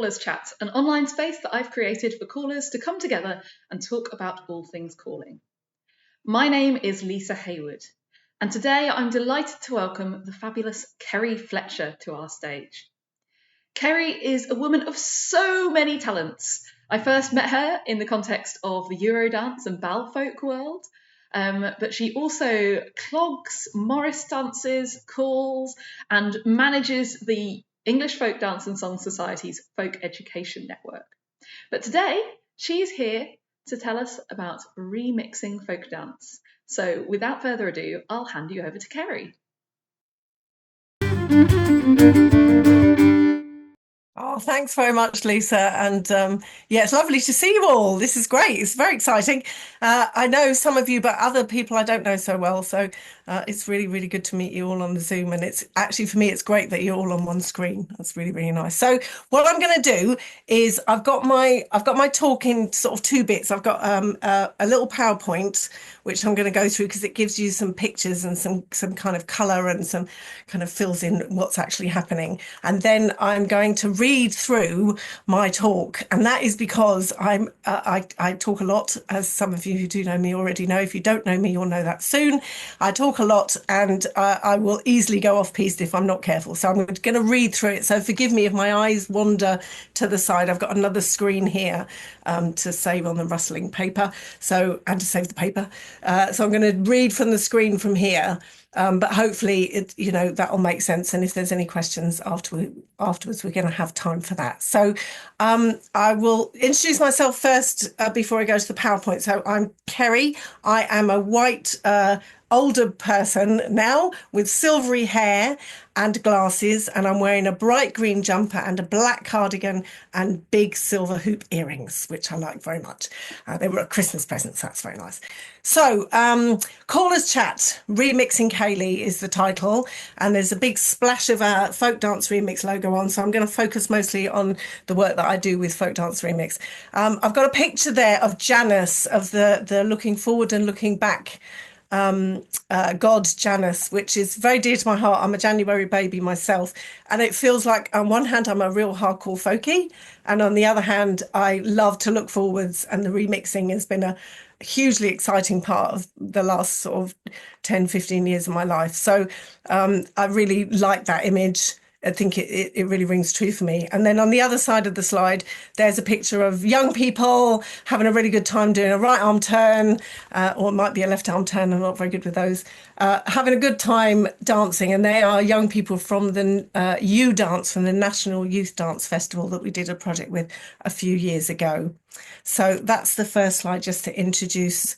Callers Chat, an online space that I've created for callers to come together and talk about all things calling. My name is Lisa Heywood, and today I'm delighted to welcome the fabulous Kerry Fletcher to our stage. Kerry is a woman of so many talents. I first met her in the context of the Eurodance and bal folk world, but she also clogs, Morris dances, calls, and manages the English Folk Dance and Song Society's Folk Education Network. But today, she's here to tell us about remixing folk dance. So without further ado, I'll hand you over to Kerry. Oh, thanks very much, Lisa. And yeah, it's lovely to see you all. This is great. It's very exciting. I know some of you, but other people I don't know so well. So it's really, really good to meet you all on the Zoom. And it's actually, for me, it's great that you're all on one screen. That's really, really nice. So what I'm going to do is I've got my talk in sort of two bits. I've got a little PowerPoint, which I'm going to go through because it gives you some pictures and some kind of colour and some kind of fills in what's actually happening. And then I'm going to read through my talk, and that is because I talk a lot, as some of you who do know me already know. If you don't know me, you'll know that soon. I talk a lot, and I will easily go off piste if I'm not careful. So I'm going to read through it. So forgive me if my eyes wander to the side. I've got another screen here to save on the rustling paper, and to save the paper. So I'm going to read from the screen from here. But hopefully, that'll make sense. And if there's any questions afterwards, we're going to have time for that. So I will introduce myself first before I go to the PowerPoint. So I'm Kerry. I am a white older person now with silvery hair and glasses, and I'm wearing a bright green jumper and a black cardigan and big silver hoop earrings, which I like very much. They were a Christmas present, so that's very nice. So, Callers Chat, Remixing Kaylee is the title, and there's a big splash of our Folk Dance Remix logo on, so I'm going to focus mostly on the work that I do with Folk Dance Remix. I've got a picture there of Janice, of the looking forward and looking back God Janice, which is very dear to my heart. I'm a January baby myself, and it feels like on one hand I'm a real hardcore folkie, and on the other hand I love to look forwards, and the remixing has been a hugely exciting part of the last sort of 10-15 years of my life. So I really like that image. I think it really rings true for me. And then on the other side of the slide, there's a picture of young people having a really good time doing a right arm turn, or it might be a left arm turn. I'm not very good with those. Having a good time dancing. And they are young people from the U-Dance, from the National Youth Dance Festival that we did a project with a few years ago. So that's the first slide, just to introduce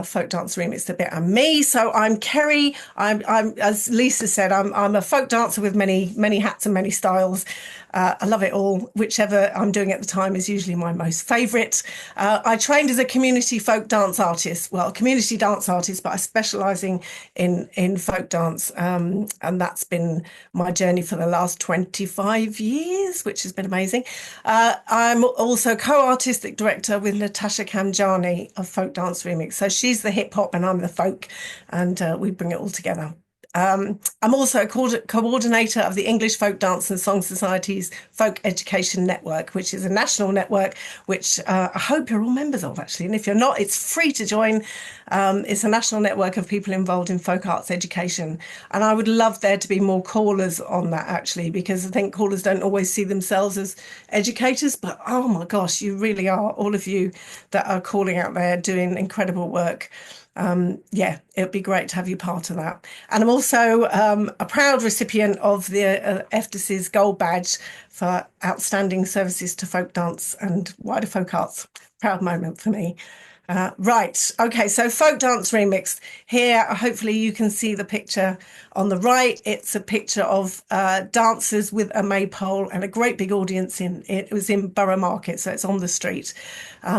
Folk Dance Remix a bit, and me. So I'm Kerry. I'm as Lisa said, I'm a folk dancer with many hats and many styles. I love it all. Whichever I'm doing at the time is usually my most favourite. I trained as a community folk dance artist, community dance artist, but I specialising in folk dance, and that's been my journey for the last 25 years, which has been amazing. I'm also co-artistic director with Natasha Kamjani of Folk Dance Remix. So she's the hip hop and I'm the folk, and we bring it all together. I'm also a coordinator of the English Folk Dance and Song Society's Folk Education Network, which is a national network, which I hope you're all members of, actually. And if you're not, it's free to join. It's a national network of people involved in folk arts education. And I would love there to be more callers on that, actually, because I think callers don't always see themselves as educators. But oh my gosh, you really are, all of you that are calling out there doing incredible work. Yeah, it would be great to have you part of that. And I'm also a proud recipient of the FDC's Gold Badge for Outstanding Services to Folk Dance and Wider Folk Arts. Proud moment for me. Right, okay, so Folk Dance Remix. Here, hopefully you can see the picture on the right. It's a picture of dancers with a maypole and a great big audience. It was in Borough Market, so it's on the street,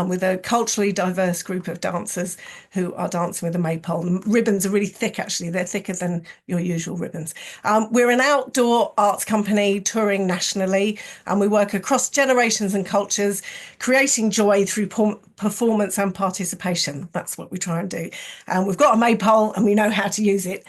with a culturally diverse group of dancers who are dancing with a maypole. The ribbons are really thick, actually. They're thicker than your usual ribbons. We're an outdoor arts company touring nationally, and we work across generations and cultures, creating joy through performance and participation participation. That's what we try and do. And we've got a maypole and we know how to use it.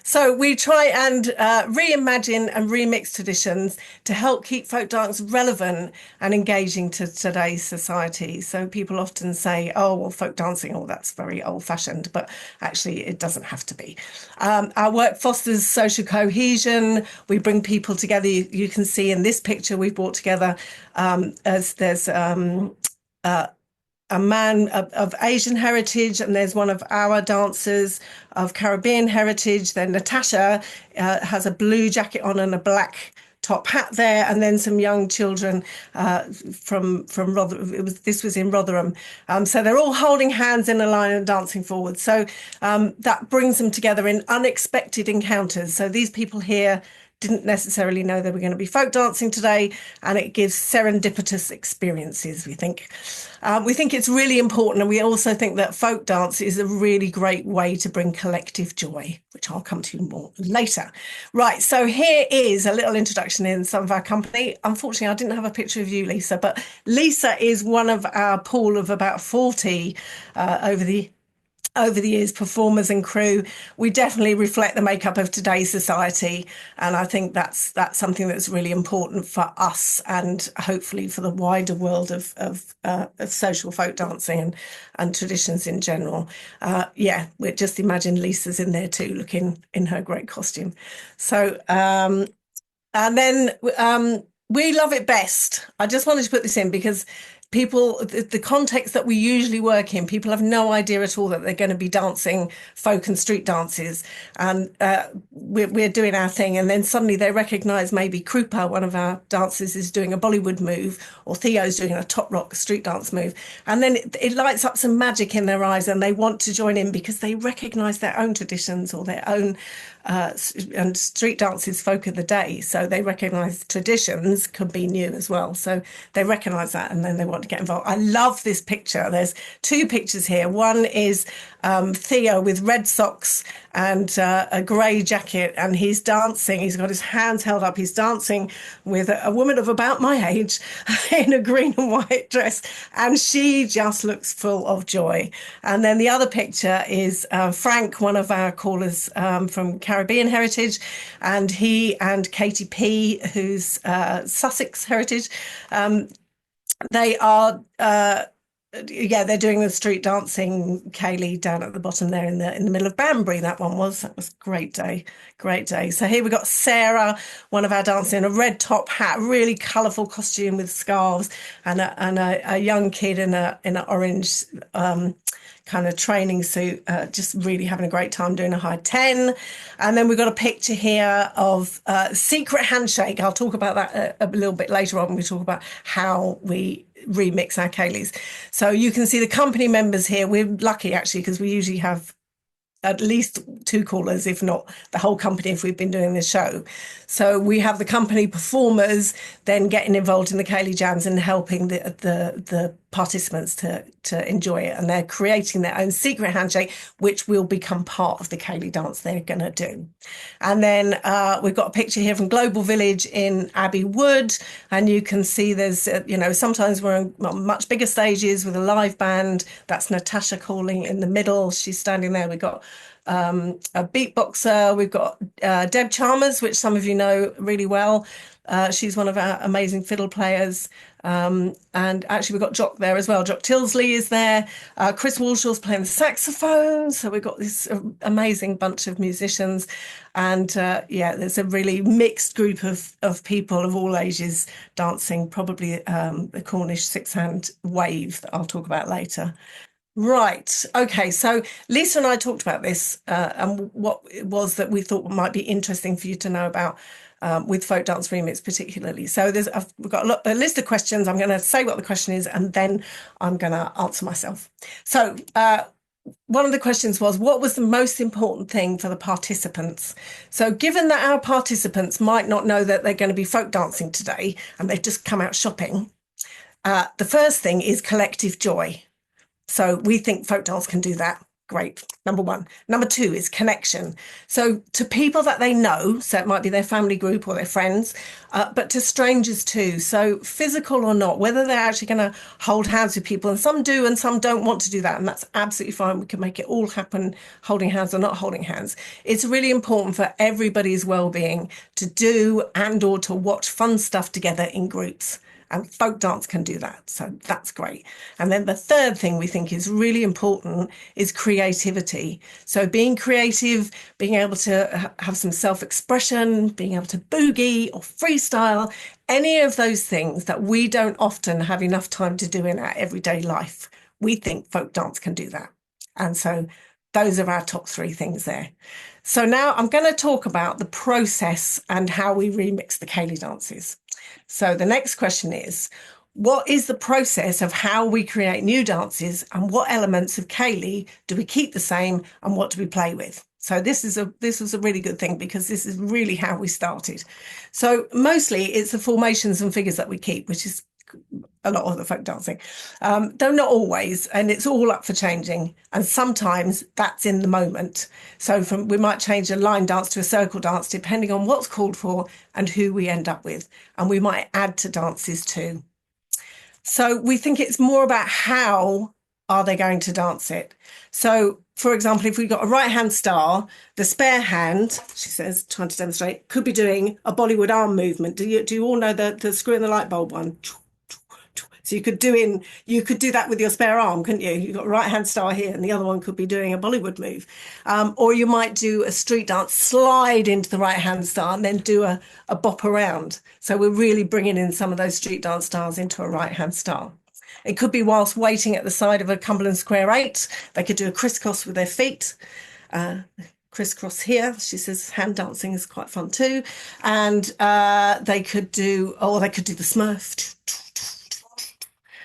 So we try and reimagine and remix traditions to help keep folk dance relevant and engaging to today's society. So people often say, oh, well, folk dancing, oh, that's very old fashioned, but actually it doesn't have to be. Our work fosters social cohesion. We bring people together. You can see in this picture we've brought together as there's a man of Asian heritage, and there's one of our dancers of Caribbean heritage. Then Natasha has a blue jacket on and a black top hat there, and then some young children from Rotherham. This was in Rotherham, so they're all holding hands in a line and dancing forward. So that brings them together in unexpected encounters. So these people here didn't necessarily know they were going to be folk dancing today, and it gives serendipitous experiences, we think. We think it's really important, and we also think that folk dance is a really great way to bring collective joy, which I'll come to more later. Right, so here is a little introduction in some of our company. Unfortunately, I didn't have a picture of you, Lisa, but Lisa is one of our pool of about 40 over the years, performers and crew. We definitely reflect the makeup of today's society, and I think that's something that's really important for us and hopefully for the wider world of social folk dancing and traditions in general. Yeah, we just imagine Lisa's in there too, looking in her great costume. So and then we love it best. I just wanted to put this in because people, the context that we usually work in, people have no idea at all that they're going to be dancing folk and street dances. And we're doing our thing. And then suddenly they recognise maybe Krupa, one of our dancers, is doing a Bollywood move, or Theo's doing a top rock street dance move. And then it lights up some magic in their eyes and they want to join in because they recognise their own traditions or their own and street dance is folk of the day, so they recognise traditions could be new as well, so they recognise that and then they want to get involved. I love this picture. There's two pictures here. One is Theo with red socks and a grey jacket, and he's dancing. He's got his hands held up. He's dancing with a woman of about my age in a green and white dress, and she just looks full of joy. And then the other picture is Frank, one of our callers from Caribbean heritage, and he and Katie P, who's Sussex heritage. They are they're doing the street dancing. Kaylee down at the bottom there in the middle of Banbury. That was a great day. So here we've got Sarah, one of our dancers, in a red top hat, really colourful costume with scarves, and a young kid in an orange kind of training suit, just really having a great time doing a high 10. And then we've got a picture here of Secret Handshake. I'll talk about that a little bit later on when we talk about how we remix our Kayleys. So you can see the company members here. We're lucky actually because we usually have at least two callers, if not the whole company, if we've been doing this show. So we have the company performers then getting involved in the Kaylee Jams and helping the participants to enjoy it. And they're creating their own secret handshake, which will become part of the Kaylee dance they're going to do. And then we've got a picture here from Global Village in Abbey Wood. And you can see there's, sometimes we're on much bigger stages with a live band. That's Natasha calling in the middle. She's standing there. We've got a beatboxer. We've got Deb Chalmers, which some of you know really well. She's one of our amazing fiddle players. And actually we've got Jock there as well. Jock Tilsley is there. Chris Walshaw's playing the saxophone. So we've got this amazing bunch of musicians. And there's a really mixed group of people of all ages dancing, probably the Cornish six-hand wave that I'll talk about later. Right. Okay. So Lisa and I talked about this and what it was that we thought might be interesting for you to know about with Folk Dance Remix particularly. So we've got a list of questions. I'm going to say what the question is and then I'm going to answer myself. So one of the questions was, what was the most important thing for the participants? So given that our participants might not know that they're going to be folk dancing today and they've just come out shopping, the first thing is collective joy. So we think folk dance can do that. Great. Number one. Number two is connection. So to people that they know, so it might be their family group or their friends, but to strangers too. So physical or not, whether they're actually going to hold hands with people, and some do and some don't want to do that. And that's absolutely fine. We can make it all happen, holding hands or not holding hands. It's really important for everybody's well-being to do and or to watch fun stuff together in groups. And folk dance can do that. So that's great. And then the third thing we think is really important is creativity. So being creative, being able to have some self-expression, being able to boogie or freestyle, any of those things that we don't often have enough time to do in our everyday life. We think folk dance can do that. And so those are our top three things there. So now I'm going to talk about the process and how we remix the ceilidh dances. So the next question is, what is the process of how we create new dances, and what elements of ceilidh do we keep the same and what do we play with? So this was a really good thing, because this is really how we started. So mostly it's the formations and figures that we keep, which is a lot of the folk dancing, though not always, and it's all up for changing, and sometimes that's in the moment. So we might change a line dance to a circle dance depending on what's called for and who we end up with, and we might add to dances too. So we think it's more about how are they going to dance it. So for example, if we've got a right hand star, the spare hand, she says, trying to demonstrate, could be doing a Bollywood arm movement. Do you all know the screw in the light bulb one? So you could do that with your spare arm, couldn't you? You've got a right hand star here, and the other one could be doing a Bollywood move. Or you might do a street dance, slide into the right hand star, and then do a bop around. So we're really bringing in some of those street dance stars into a right hand star. It could be whilst waiting at the side of a Cumberland Square 8. They could do a crisscross with their feet. Crisscross here. She says hand dancing is quite fun too. And they could do the Smurf.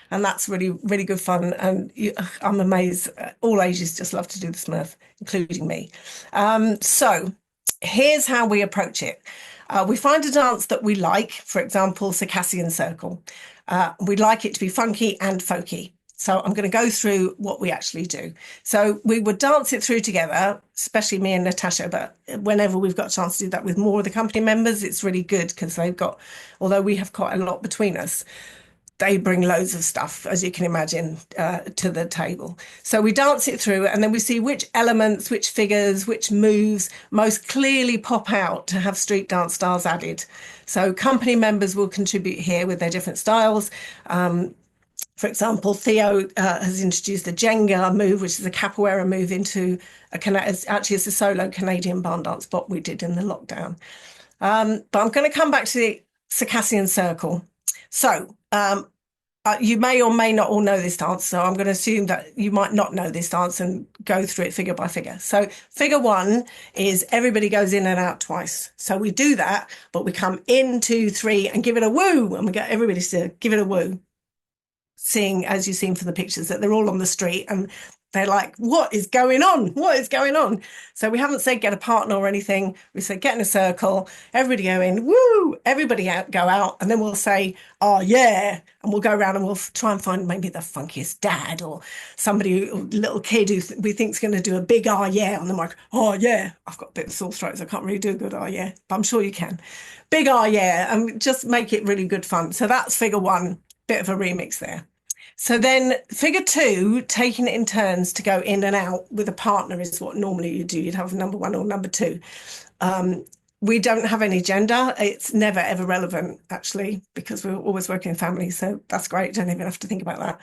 And that's really, really good fun. And I'm amazed. All ages just love to do the Smurf, including me. So here's how we approach it. We find a dance that we like, for example, Circassian Circle. We'd like it to be funky and folky. So I'm going to go through what we actually do. So we would dance it through together, especially me and Natasha, but whenever we've got a chance to do that with more of the company members, it's really good, because although we have quite a lot between us, they bring loads of stuff, as you can imagine, to the table. So we dance it through, and then we see which elements, which figures, which moves most clearly pop out to have street dance stars added. So company members will contribute here with their different styles. For example, Theo has introduced the Jenga move, which is a capoeira move, into it's a solo Canadian barn dance bop we did in the lockdown. But I'm going to come back to the Circassian Circle. So you may or may not all know this dance, so I'm going to assume that you might not know this dance and go through it figure by figure. So figure one is everybody goes in and out twice. So we do that, but we come in, 2, 3, and give it a woo, and we get everybody to give it a woo. Seeing, as you've seen from the pictures, that they're all on the street and they're like, what is going on? What is going on? So we haven't said get a partner or anything. We said get in a circle, everybody go in, woo, everybody go out, and then we'll say, oh yeah, and we'll go around and we'll try and find maybe the funkiest dad or somebody, little kid who we think's going to do a big oh yeah on the mic. Oh yeah, I've got a bit of sore throat, so I can't really do a good oh yeah, but I'm sure you can. Big oh yeah, and just make it really good fun. So that's figure one, bit of a remix there. So then figure two, taking it in turns to go in and out with a partner, is what normally you do. You'd have number one or number two. We don't have any gender. It's never, ever relevant, actually, because we're always working in families. So that's great. Don't even have to think about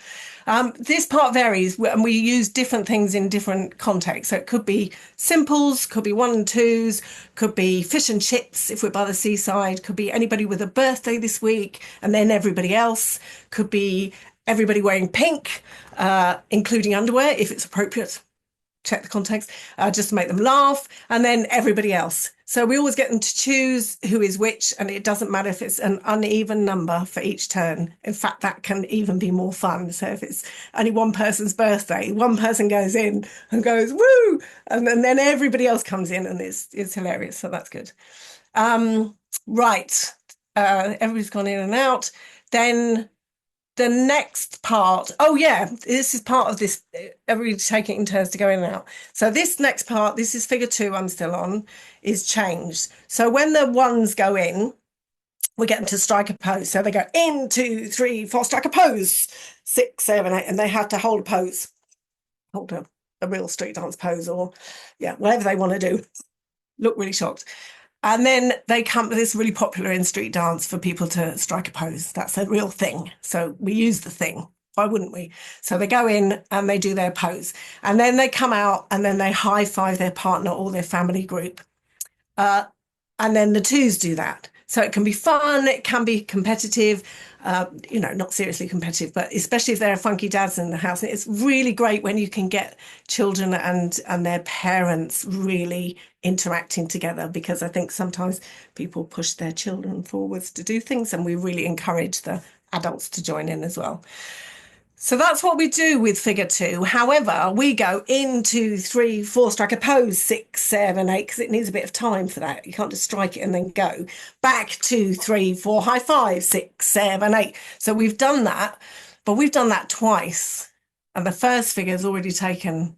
that. This part varies, and we use different things in different contexts. So it could be simples, could be 1 and 2s, could be fish and chips if we're by the seaside, could be anybody with a birthday this week, and then everybody else. Could be everybody wearing pink, including underwear, if it's appropriate. Check the context, just to make them laugh, and then everybody else. So we always get them to choose who is which, and it doesn't matter if it's an uneven number for each turn. In fact, that can even be more fun. So if it's only one person's birthday, one person goes in and goes, woo, and then everybody else comes in, and it's hilarious. So that's good. Right. Everybody's gone in and out. Then The next part, oh yeah, this is part of this. Everybody taking it in turns to go in and out. So this next part, this is figure 2 I'm still on, is changed. So when the ones go in, we get them to strike a pose. So they go in, 2, 3, 4, strike a pose, 6, 7, 8, and they have to hold a pose, hold a real street dance pose, or yeah, whatever they want to do. Look really shocked. And then they come, this really popular in street dance for people to strike a pose. That's a real thing. So we use the thing. Why wouldn't we? So they go in and they do their pose. And then they come out and then they high five their partner or their family group. And then the twos do that. So it can be fun, it can be competitive, not seriously competitive, but especially if there are funky dads in the house. And it's really great when you can get children and their parents really interacting together, because I think sometimes people push their children forwards to do things, and we really encourage the adults to join in as well. So that's what we do with figure 2. However, we go in, 2, 3, 4, strike a pose, 6, 7, 8, because it needs a bit of time for that. You can't just strike it and then go. Back, 2, 3, 4, high five, 6, 7, 8. So we've done that, but we've done that twice. And the first figure's already taken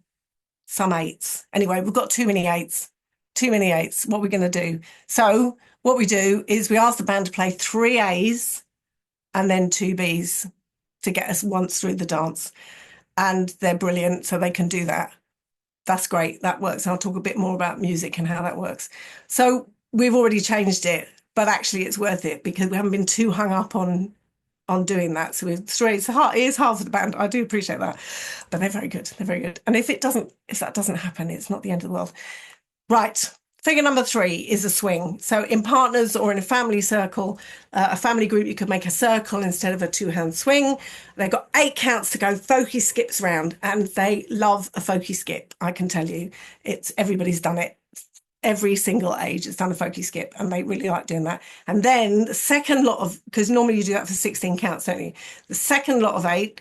some 8s. Anyway, we've got too many 8s. Too many 8s. What are we going to do? So what we do is we ask the band to play 3 A's and then 2 B's to get us once through the dance. And they're brilliant, so they can do that. That's great. That works. I'll talk a bit more about music and how that works. So we've already changed it, but actually it's worth it because we haven't been too hung up on doing that. So we've three. It is hard for the band. I do appreciate that, but they're very good. They're very good. And if that doesn't happen, it's not the end of the world. Right. Figure number 3 is a swing. So in partners or in a family circle, a family group, you could make a circle instead of a 2-hand swing. They've got 8 counts to go, folky skips round, and they love a folky skip. I can tell you, everybody's done it. Every single age has done a folky skip, and they really like doing that. And then the second lot of, because normally you do that for 16 counts, don't you? The second lot of 8,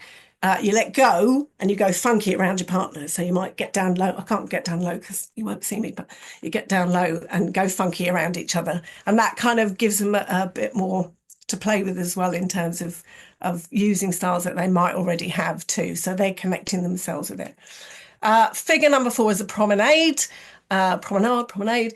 you let go and you go funky around your partner. So you might get down low. I can't get down low because you won't see me, but you get down low and go funky around each other. And that kind of gives them a bit more to play with as well in terms of using styles that they might already have too. So they're connecting themselves with it. Figure number 4 is a promenade. Promenade.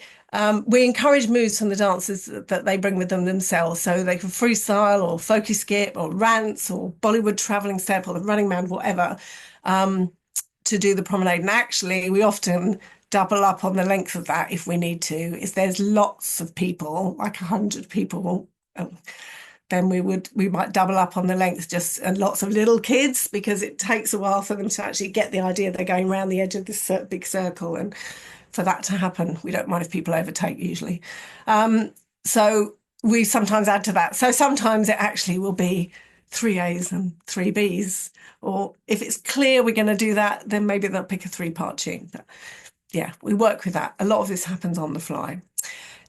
We encourage moves from the dancers that they bring with them themselves. So they can freestyle or folky skip or rants or Bollywood traveling step or the running man, whatever, to do the promenade. And actually, we often double up on the length of that if we need to. If there's lots of people, like 100 people, then we might double up on the length, and lots of little kids, because it takes a while for them to actually get the idea they're going around the edge of this big circle. And for that to happen, we don't mind if people overtake usually. So we sometimes add to that. So sometimes it actually will be 3 A's and 3 B's. Or if it's clear we're going to do that, then maybe they'll pick a 3-part tune. But yeah, we work with that. A lot of this happens on the fly.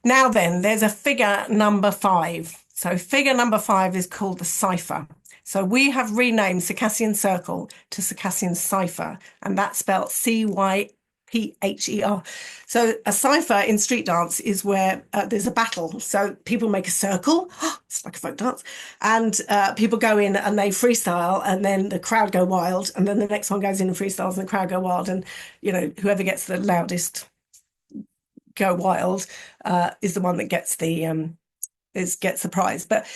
Now then, there's a figure number 5. So figure number 5 is called the cipher. So we have renamed Circassian Circle to Circassian Cipher, and that's spelled Cypher. So a cipher in street dance is where there's a battle. So people make a circle, it's like a folk dance, and people go in and they freestyle, and then the crowd go wild, and then the next one goes in and freestyles and the crowd go wild, and whoever gets the loudest go wild is the one that gets the prize. But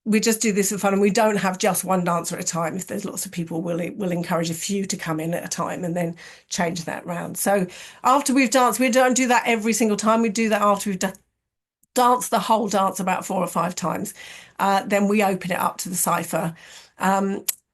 we just do this for fun, and we don't have just one dancer at a time. If there's lots of people, we'll encourage a few to come in at a time and then change that round. So after we've danced, we don't do that every single time. We do that after we've danced the whole dance about 4 or 5 times. Then we open it up to the cipher.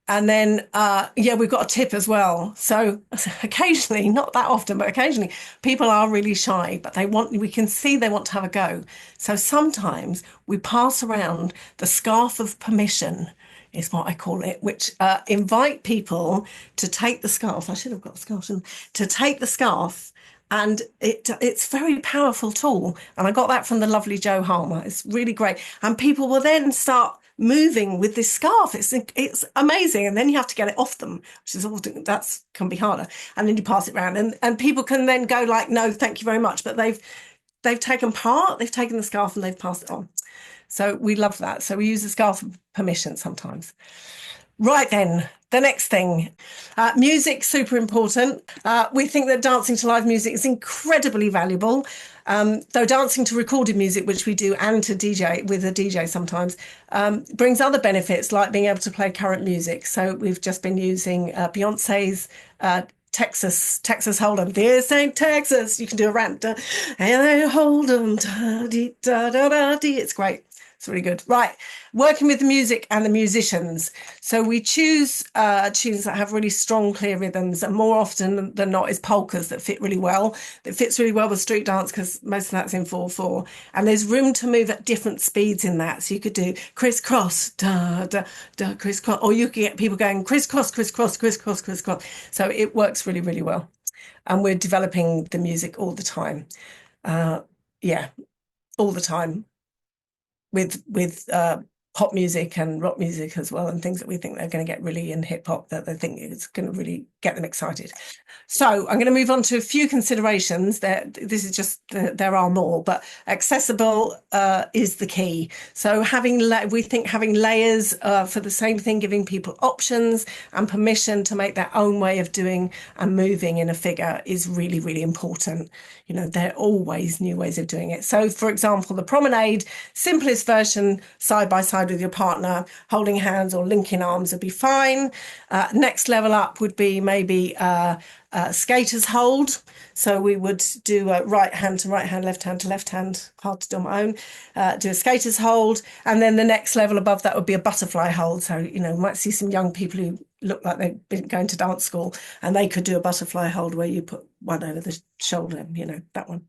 And then, we've got a tip as well. So occasionally, not that often, but occasionally, people are really shy, but we can see they want to have a go. So sometimes we pass around the scarf of permission, is what I call it, which invite people to take the scarf. I should have got a scarf. To take the scarf. And it's a very powerful tool. And I got that from the lovely Jo Harmer. It's really great. And people will then start moving with this scarf. It's amazing. And then you have to get it off them, which is often, that can be harder. And then you pass it around, and people can then go like, no, thank you very much. But they've taken part, they've taken the scarf and they've passed it on. So we love that. So we use the scarf of permission sometimes. Right then, the next thing, music, super important. We think that dancing to live music is incredibly valuable. Though dancing to recorded music, which we do, and to DJ with a DJ sometimes, brings other benefits like being able to play current music. So we've just been using Beyonce's Texas Hold'em. This ain't Texas. You can do a rant. And I hold 'em. It's great. It's really good. Right. Working with the music and the musicians. So we choose tunes that have really strong, clear rhythms, and more often than not is polkas that fit really well. That fits really well with street dance because most of that's in 4/4. And there's room to move at different speeds in that. So you could do crisscross, da, da, da, crisscross, or you could get people going crisscross, crisscross, crisscross, crisscross. So it works really, really well. And we're developing the music all the time. Yeah, all the time with pop music and rock music as well, and things that we think they're going to get really in hip hop that they think it's going to really get them excited. So I'm going to move on to a few considerations. This is just there are more, but accessible is the key. So we think having layers for the same thing, giving people options and permission to make their own way of doing and moving in a figure is really, really important. You know, there are always new ways of doing it. So, for example, the promenade, simplest version, side by side with your partner, holding hands or linking arms would be fine. Next level up would be maybe skater's hold. So we would do right hand to right hand, left hand to left hand, hard to do on my own, do a skater's hold. And then the next level above that would be a butterfly hold. So, you know, you might see some young people who look like they've been going to dance school and they could do a butterfly hold where you put one over the shoulder, you know, that one.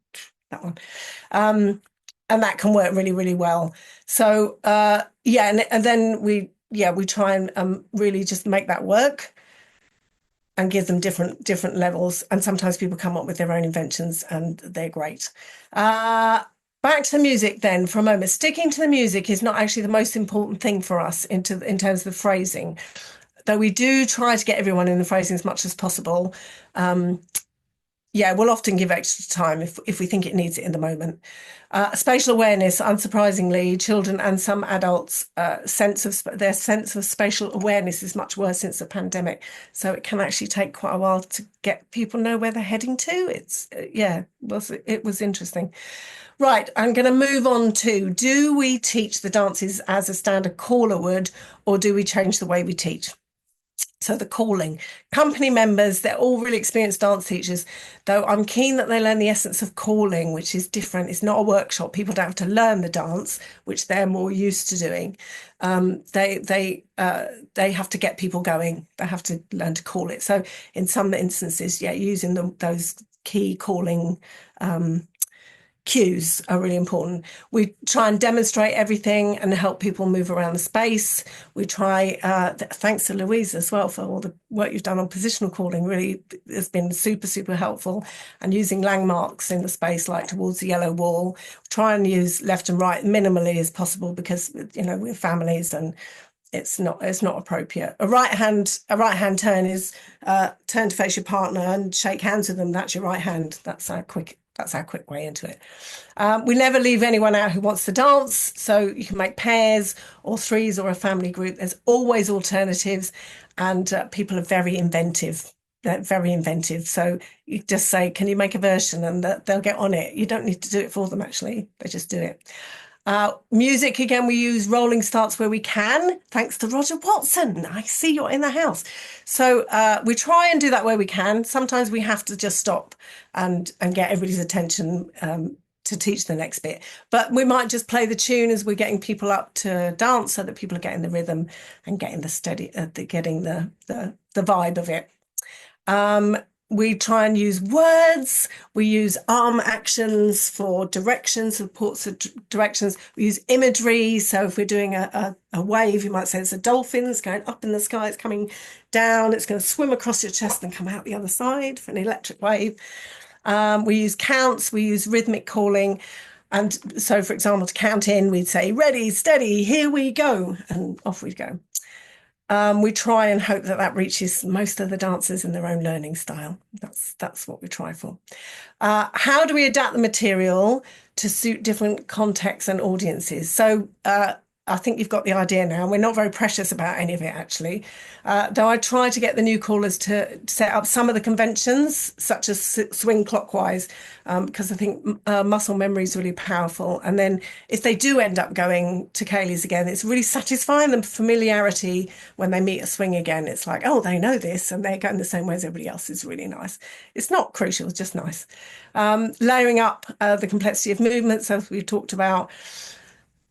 And that can work really, really well. So, and then we try and really just make that work and give them different levels. And sometimes people come up with their own inventions and they're great. Back to the music then for a moment. Sticking to the music is not actually the most important thing for us in terms of the phrasing, though we do try to get everyone in the phrasing as much as possible. We'll often give extra time if we think it needs it in the moment. Spatial awareness, unsurprisingly, children and some adults' sense of spatial awareness is much worse since the pandemic. So it can actually take quite a while to get people know where they're heading to. It was interesting. Right, I'm going to move on to, do we teach the dances as a standard caller would, or do we change the way we teach? So the calling. Company members, they're all really experienced dance teachers, though I'm keen that they learn the essence of calling, which is different. It's not a workshop. People don't have to learn the dance, which they're more used to doing. They have to get people going. They have to learn to call it. So in some instances, using those key calling cues are really important. We try and demonstrate everything and help people move around the space. We try, thanks to Louise as well for all the work you've done on positional calling, really has been super, super helpful. And using landmarks in the space, like towards the yellow wall. Try and use left and right minimally as possible because, you know, we're families and it's not appropriate. A right hand turn is turn to face your partner and shake hands with them. That's your right hand. That's our quick way into it. We never leave anyone out who wants to dance. So you can make pairs or threes or a family group. There's always alternatives, and people are very inventive. They're very inventive. So you just say, can you make a version? And they'll get on it. You don't need to do it for them, actually. They just do it. Music, again, we use rolling starts where we can, thanks to Roger Watson. I see you're in the house. So we try and do that where we can. Sometimes we have to just stop and get everybody's attention to teach the next bit. But we might just play the tune as we're getting people up to dance so that people are getting the rhythm and getting the steady, getting the vibe of it. We try and use words. We use arm actions for directions, supports of directions. We use imagery. So if we're doing a wave, you might say it's a dolphin that's going up in the sky, it's coming down, it's going to swim across your chest and come out the other side for an electric wave. We use counts, we use rhythmic calling. And so, for example, to count in, we'd say, ready, steady, here we go, and off we'd go. We try and hope that reaches most of the dancers in their own learning style. That's what we try for. How do we adapt the material to suit different contexts and audiences? So I think you've got the idea now. We're not very precious about any of it, actually. Though I try to get the new callers to set up some of the conventions, such as swing clockwise, because I think muscle memory is really powerful. And then if they do end up going to Kaylee's again, it's really satisfying, the familiarity when they meet a swing again. It's like, oh, they know this and they're going the same way as everybody else is really nice. It's not crucial, it's just nice. Layering up the complexity of movements, as we've talked about.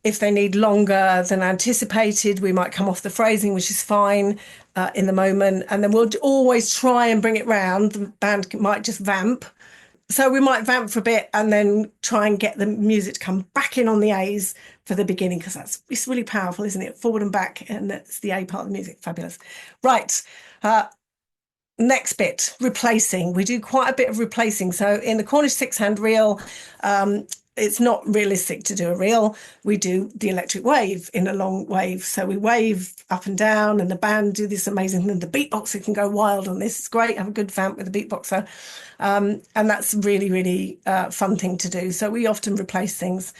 If they need longer than anticipated, we might come off the phrasing, which is fine in the moment. And then we'll always try and bring it round. The band might just vamp. So we might vamp for a bit and then try and get the music to come back in on the A's for the beginning, because it's really powerful, isn't it? Forward and back, and that's the A part of the music. Fabulous. Right. Next bit, replacing. We do quite a bit of replacing. So in the Cornish six-hand reel, it's not realistic to do a reel. We do the electric wave in a long wave. So we wave up and down, and the band do this amazing thing. The beatboxer can go wild on this. It's great. Have a good vamp with the beatboxer. And that's really, really fun thing to do. So we often replace things.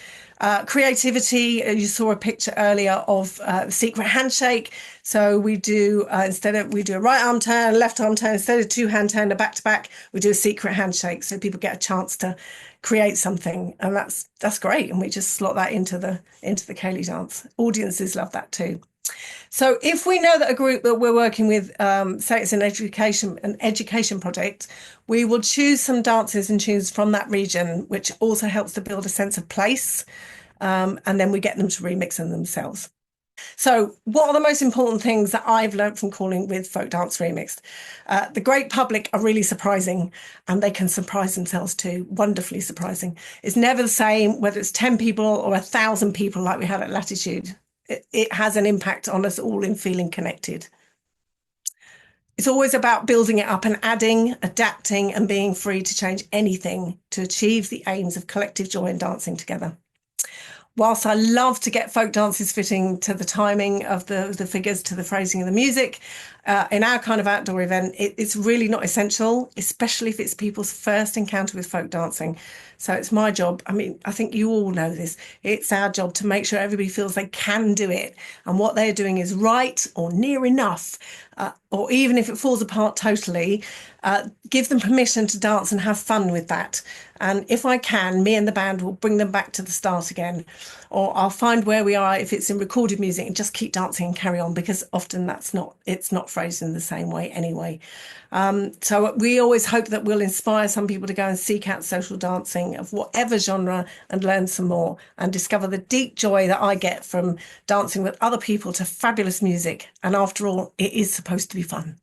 Creativity, you saw a picture earlier of secret handshake. So we do, we do a right arm turn, left arm turn, instead of two hand turn, a back to back, we do a secret handshake. So people get a chance to create something, and that's great. And we just slot that into the Kaylee dance. Audiences love that too. So if we know that a group that we're working with, say it's an education project, we will choose some dances and tunes from that region, which also helps to build a sense of place. And then we get them to remix them themselves. So what are the most important things that I've learned from calling with Folk Dance Remixed? The great public are really surprising, and they can surprise themselves too. Wonderfully surprising. It's never the same, whether it's 10 people or 1,000 people like we had at Latitude. It has an impact on us all in feeling connected. It's always about building it up and adding, adapting, and being free to change anything to achieve the aims of collective joy and dancing together. Whilst I love to get folk dances fitting to the timing of the figures, to the phrasing of the music, in our kind of outdoor event, it's really not essential, especially if it's people's first encounter with folk dancing. So it's my job. I mean, I think you all know this. It's our job to make sure everybody feels they can do it, and what they're doing is right or near enough, or even if it falls apart totally, give them permission to dance and have fun with that. And if I can, me and the band will bring them back to the start again, or I'll find where we are if it's in recorded music and just keep dancing and carry on, because often it's not phrased in the same way anyway. So we always hope that we'll inspire some people to go and seek out social dancing of whatever genre and learn some more and discover the deep joy that I get from dancing with other people to fabulous music. And after all, it is supposed to be fun.